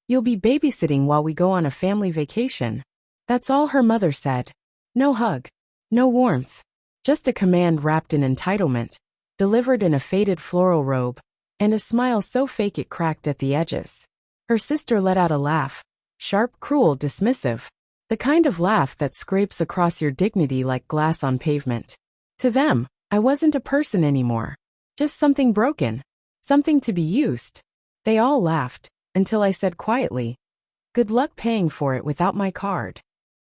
You'll be babysitting while we go on a family vacation. That's all her mother said. No hug. No warmth. Just a command wrapped in entitlement, delivered in a faded floral robe, and a smile so fake it cracked at the edges. Her sister let out a laugh, sharp, cruel, dismissive. The kind of laugh that scrapes across your dignity like glass on pavement. To them, I wasn't a person anymore. Just something broken. Something to be used. They all laughed, until I said quietly, "Good luck paying for it without my card."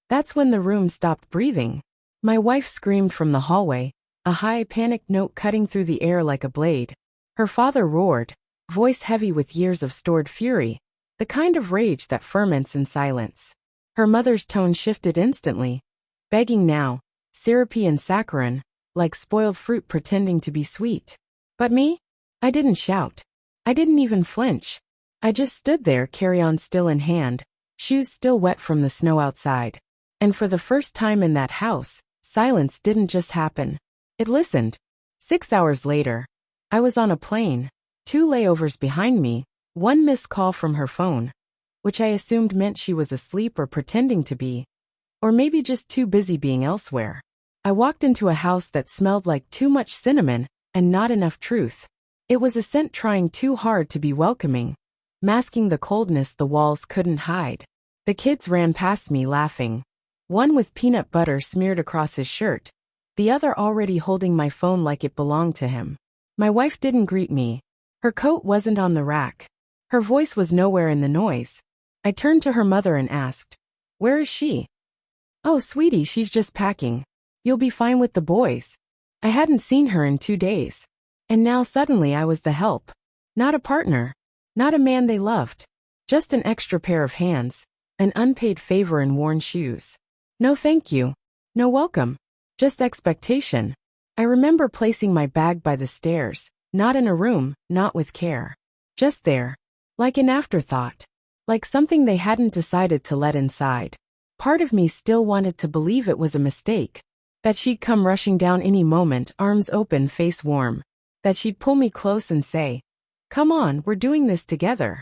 That's when the room stopped breathing. My wife screamed from the hallway, a high, panicked note cutting through the air like a blade. Her father roared, voice heavy with years of stored fury, the kind of rage that ferments in silence. Her mother's tone shifted instantly, begging now, syrupy and saccharine, like spoiled fruit pretending to be sweet. But me? I didn't shout. I didn't even flinch. I just stood there, carry-on still in hand, shoes still wet from the snow outside. And for the first time in that house, silence didn't just happen. It listened. 6 hours later, I was on a plane, 2 layovers behind me, 1 missed call from her phone, which I assumed meant she was asleep or pretending to be, or maybe just too busy being elsewhere. I walked into a house that smelled like too much cinnamon and not enough truth. It was a scent trying too hard to be welcoming, masking the coldness the walls couldn't hide. The kids ran past me laughing, one with peanut butter smeared across his shirt, the other already holding my phone like it belonged to him. My wife didn't greet me. Her coat wasn't on the rack. Her voice was nowhere in the noise. I turned to her mother and asked, "Where is she?" "Oh, sweetie, she's just packing. You'll be fine with the boys." I hadn't seen her in 2 days. And now suddenly I was the help. Not a partner. Not a man they loved. Just an extra pair of hands, an unpaid favor and worn shoes. No thank you. No welcome. Just expectation. I remember placing my bag by the stairs, not in a room, not with care. Just there. Like an afterthought. Like something they hadn't decided to let inside. Part of me still wanted to believe it was a mistake. That she'd come rushing down any moment, arms open, face warm. That she'd pull me close and say, "Come on, we're doing this together."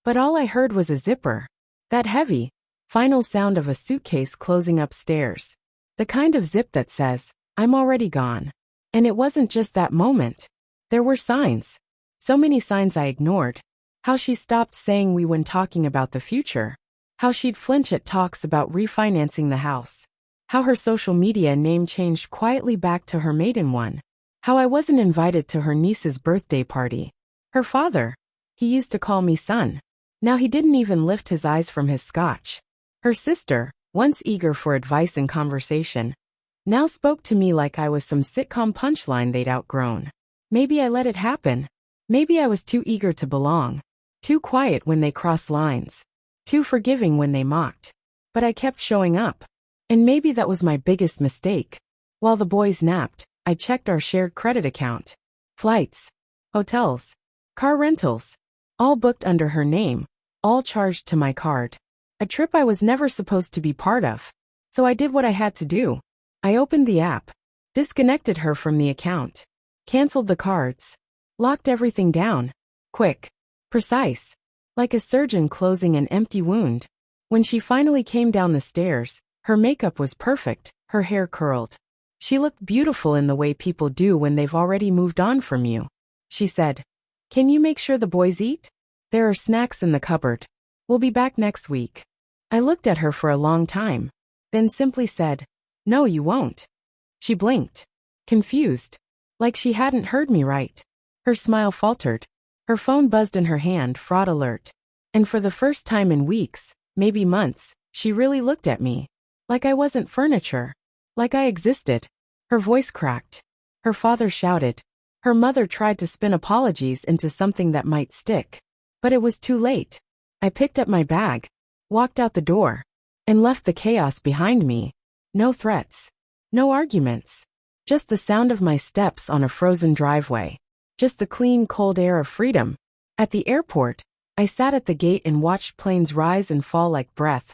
But all I heard was a zipper. That heavy, final sound of a suitcase closing upstairs. The kind of zip that says, "I'm already gone." And it wasn't just that moment. There were signs. So many signs I ignored. How she stopped saying we when talking about the future. How she'd flinch at talks about refinancing the house. How her social media name changed quietly back to her maiden one. How I wasn't invited to her niece's birthday party. Her father. He used to call me son. Now he didn't even lift his eyes from his scotch. Her sister, once eager for advice and conversation, now spoke to me like I was some sitcom punchline they'd outgrown. Maybe I let it happen. Maybe I was too eager to belong. Too quiet when they crossed lines. Too forgiving when they mocked. But I kept showing up. And maybe that was my biggest mistake. While the boys napped, I checked our shared credit account. Flights. Hotels. Car rentals. All booked under her name. All charged to my card. A trip I was never supposed to be part of. So I did what I had to do. I opened the app. Disconnected her from the account. Canceled the cards. Locked everything down. Quick. Precise. Like a surgeon closing an empty wound. When she finally came down the stairs, her makeup was perfect, her hair curled. She looked beautiful in the way people do when they've already moved on from you. She said, "Can you make sure the boys eat? There are snacks in the cupboard. We'll be back next week." I looked at her for a long time, then simply said, "No, you won't." She blinked. Confused. Like she hadn't heard me right. Her smile faltered. Her phone buzzed in her hand, fraud alert. And for the first time in weeks, maybe months, she really looked at me. Like I wasn't furniture. Like I existed. Her voice cracked. Her father shouted. Her mother tried to spin apologies into something that might stick. But it was too late. I picked up my bag, walked out the door, and left the chaos behind me. No threats. No arguments. Just the sound of my steps on a frozen driveway. Just the clean, cold air of freedom. At the airport, I sat at the gate and watched planes rise and fall like breath,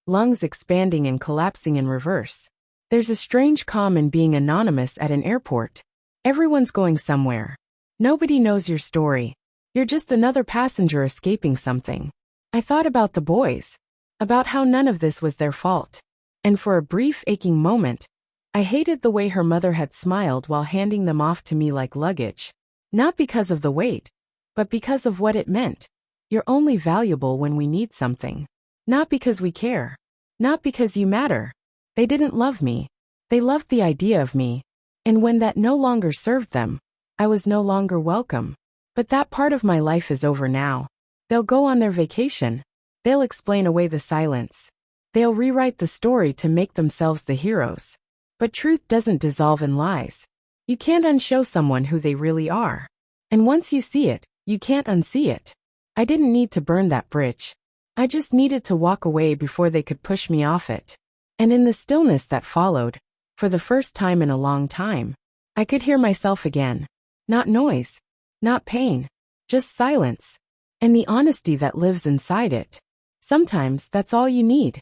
lungs expanding and collapsing in reverse. There's a strange calm in being anonymous at an airport. Everyone's going somewhere. Nobody knows your story. You're just another passenger escaping something. I thought about the boys, about how none of this was their fault. And for a brief aching moment, I hated the way her mother had smiled while handing them off to me like luggage. Not because of the weight, but because of what it meant. You're only valuable when we need something. Not because we care. Not because you matter. They didn't love me. They loved the idea of me. And when that no longer served them, I was no longer welcome. But that part of my life is over now. They'll go on their vacation. They'll explain away the silence. They'll rewrite the story to make themselves the heroes. But truth doesn't dissolve in lies. You can't unshow someone who they really are. And once you see it, you can't unsee it. I didn't need to burn that bridge. I just needed to walk away before they could push me off it. And in the stillness that followed, for the first time in a long time, I could hear myself again. Not noise, not pain, just silence. And the honesty that lives inside it. Sometimes that's all you need.